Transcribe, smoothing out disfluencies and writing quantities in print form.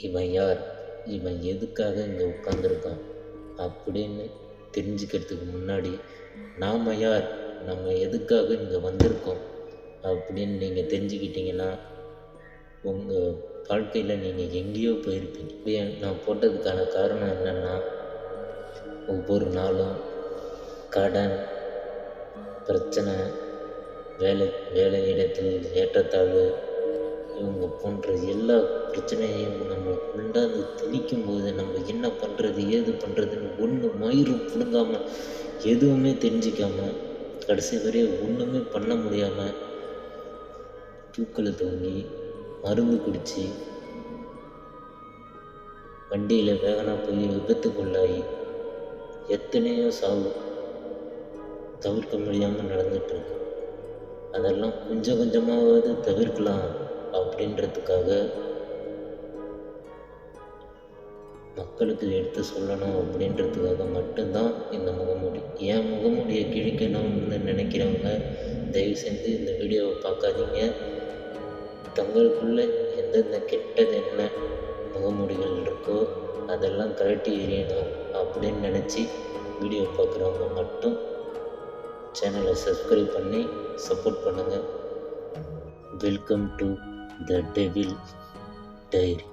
இவன் யார், இவன் எதுக்காக இங்கே உட்காந்துருக்கான் அப்படின்னு தெரிஞ்சுக்கிறதுக்கு முன்னாடி நாம் யார், நம்ம எதுக்காக இங்கே வந்திருக்கோம் அப்படின்னு நீங்கள் தெரிஞ்சுக்கிட்டீங்கன்னா உங்கள் வாழ்க்கையில் நீங்கள் எங்கேயோ போயிருப்பீங்க. நான் போட்டதுக்கான காரணம் என்னென்னா, ஒவ்வொரு நாளும் கடன் பிரச்சனை, வேலை இடத்தில் ஏற்றத்தாழ்வு, இவங்க போன்ற எல்லா பிரச்சனையும் நம்ம கொண்டாந்து திணிக்கும்போது நம்ம என்ன பண்ணுறது ஏது பண்ணுறதுன்னு ஒன்று மயிரும் பிடுங்காமல் எதுவுமே தெரிஞ்சிக்காமல் கடைசி வரையும் ஒன்றுமே பண்ண முடியாமல் தூக்கில் தொங்கி மருந்து குடித்து வண்டியில் வேகனாக போய் விபத்துக்குள்ளாகி எத்தனையோ சாவு தவிர்க்க முடியாமல் நடந்துகிட்ருக்கு. அதெல்லாம் கொஞ்சம் கொஞ்சமாவது தவிர்க்கலாம் அப்படின்றதுக்காக மக்களுக்கு எடுத்து சொல்லணும் அப்படின்றதுக்காக மட்டும்தான் இந்த முகமூடி. ஏன் முகமூடியை கிழிக்கணும்னு நினைக்கிறவங்க தயவு செஞ்சு இந்த வீடியோவை பார்க்காதீங்க. தங்களுக்குள்ளே எந்தெந்த கெட்டது என்ன முகமூடிகள் இருக்கோ அதெல்லாம் கழட்டி எறியணும் அப்படின்னு நினச்சி வீடியோ பார்க்குறவங்க மட்டும் சேனலை சப்ஸ்கிரைப் பண்ணி சப்போர்ட் பண்ணுங்கள். Welcome to the devil diary.